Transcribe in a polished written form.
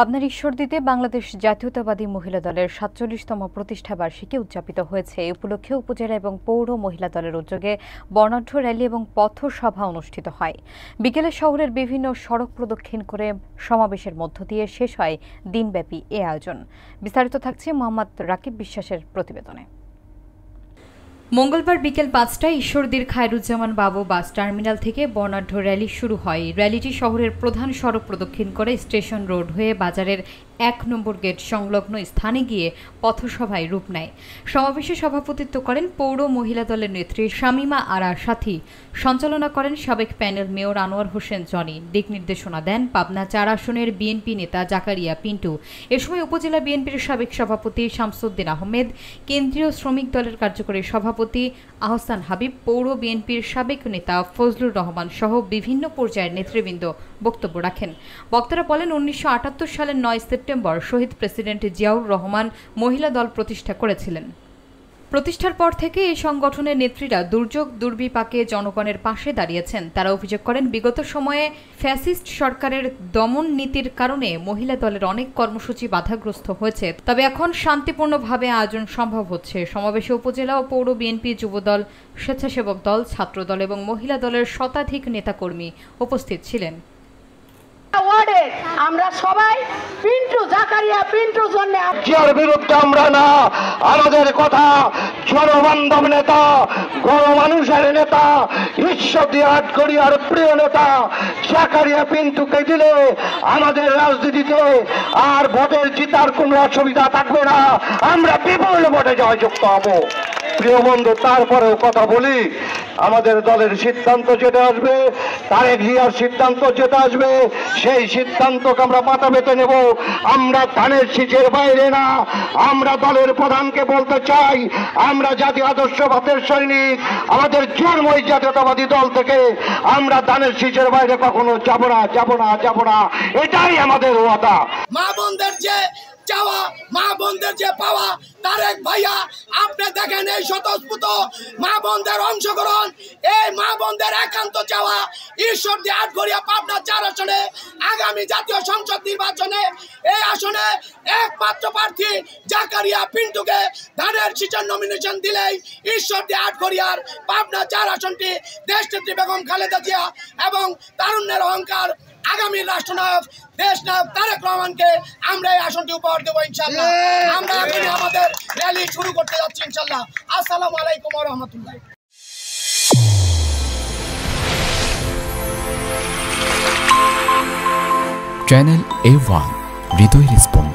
পাবনার ঈশ্বরদীতে বাংলাদেশ জাতীয়তাবাদী মহিলা দলের ৪৭তম প্রতিষ্ঠা বার্ষিকী উদযাপিত হয়েছে। এই উপলক্ষে উপজেলা এবং পৌর মহিলা দলের উদ্যোগে বর্ণাঢ্য র্যালি এবং পথসভা অনুষ্ঠিত হয়। বিকেলে শহরের বিভিন্ন সড়ক প্রদক্ষিণ করে সমাবেশের মধ্য দিয়ে শেষ হয় দিনব্যাপী এ আয়োজন। বিস্তারিত থাকছে মোহাম্মদ রাকিব বিশ্বাসের প্রতিবেদনে। মঙ্গলবার বিকেল ৫টায় ঈশ্বরদীর খায়রুজ্জামান বাবু বাস টার্মিনাল থেকে বর্ণাঢ্য র্যালি শুরু হয়। র্যালিটি শহরের প্রধান সড়ক প্রদক্ষিণ করে স্টেশন রোড হয়ে বাজারের ১ নম্বর গেট সংলগ্ন স্থানে গিয়ে পথসভায় রূপ নেয়। সমাবেশে সভাপতিত্ব করেন পৌর মহিলা দলের নেত্রী শামিমা আরা সাথী। সঞ্চালনা করেন সাবেক panel mayor Anwar Hossain Johnny. দিক নির্দেশনা দেন পাবনা ৪ আসনের বিএনপি নেতা জাকারিয়া পিন্টু। এ সময় উপজেলা বিএনপির সাবেক সভাপতি শামসুদ্দিন আহমেদ, কেন্দ্রীয় শ্রমিক দলের কার্যকরী সভাপতি আহসান হাবিব, পৌর বিএনপির সাবেক নেতা ফজলুর রহমান সহ বিভিন্ন পর্যায়ের নেতৃবৃন্দ বক্তব্য রাখেন। বক্তারা বলেন, ১৯৭৮ সালের ৯ সেপ্টেম্বর শহীদ প্রেসিডেন্ট জিয়াউর রহমান মহিলা দল প্রতিষ্ঠা করেছিলেন। প্রতিষ্ঠার পর থেকে এই সংগঠনের নেত্রীরা দুর্যোগ দুর্বিপাকে জনগণের পাশে দাঁড়িয়েছেন। তারা অভিযোগ করেন, বিগত সময়ে ফ্যাসিস্ট সরকারের দমন নীতির কারণে মহিলা দলের অনেক কর্মসূচি বাধাগ্রস্ত হয়েছে। তবে এখন শান্তিপূর্ণভাবে আয়োজন সম্ভব হচ্ছে। সমাবেশে উপজেলা ও পৌর বিএনপি, যুবদল, স্বেচ্ছাসেবক দল, ছাত্রদল এবং মহিলা দলের শতাধিক নেতাকর্মী উপস্থিত ছিলেন। আমরা সবাই পিন্টু জাকারিয়া পিন্টুর জন্য জিয়ার বিরুদ্ধে আমরা না, আমাদের কথা জনবান্ধব নেতা, গণমানুষের নেতা, ঈশ্বরদী আটঘরিয়ার প্রিয় নেতা জাকারিয়া পিন্টুকে দিলে আমাদের রাজনীতিতে আর ভোটের জিতার কোনো অসুবিধা থাকবে না। আমরা বিপুল ভোটে জয়যুক্ত হব। প্রিয় বন্ধু, তারপরেও কথা বলি, আমাদের দলের সিদ্ধান্ত যেটা আসবে, তারেক জিয়ার সিদ্ধান্ত যেটা আসবে, সেই সিদ্ধান্তকে আমরা মাথা পেতে নেব। আমরা ধানের শীষের বাইরে না। আমরা দলের প্রধানকে বলতে চাই, আমরা জাতীয় আদর্শবাদের সৈনিক, আমাদের জন্মই জাতীয়তাবাদী দল থেকে। আমরা ধানের শীষের বাইরে কখনো যাব না, যাব না, যাব না। এটাই আমাদের ওয়াদা। মা বোনদের যে চাওয়া, মা বোনদের যে পাওয়া, তারেক ভাইয়া আপনি দেখেন এই স্বতঃস্ফূর্ত মা বোনদের অংশগ্রহণ, এই মা বোনদের একান্ত চাওয়া ঈশ্বরদী আটঘরিয়া পাবনা ৪ আসনে আগামী জাতীয় সংসদ নির্বাচনে এই আসনে একমাত্র প্রার্থী জাকারিয়া পিন্টুকে ধানের শীষের নমিনেশন দিলেই ঈশ্বরদী আটঘরিয়ার পাবনা ৪ আসনটি দেশনেত্রী বেগম খালেদা জিয়া এবং তারুণ্যের অহংকার আগামী রাষ্ট্রনায়ক দেশনায়ক তারেক রহমানকে আমরা এই আসনটি উপহার দেবো ইনশাআল্লাহ। আমরা এখন আমাদের র্যালি শুরু করতে যাচ্ছি ইনশাআল্লাহ। আসসালামু আলাইকুম ওয়া রাহমাতুল্লাহ। চ্যানেল A1 হৃদয় রেসপন্স।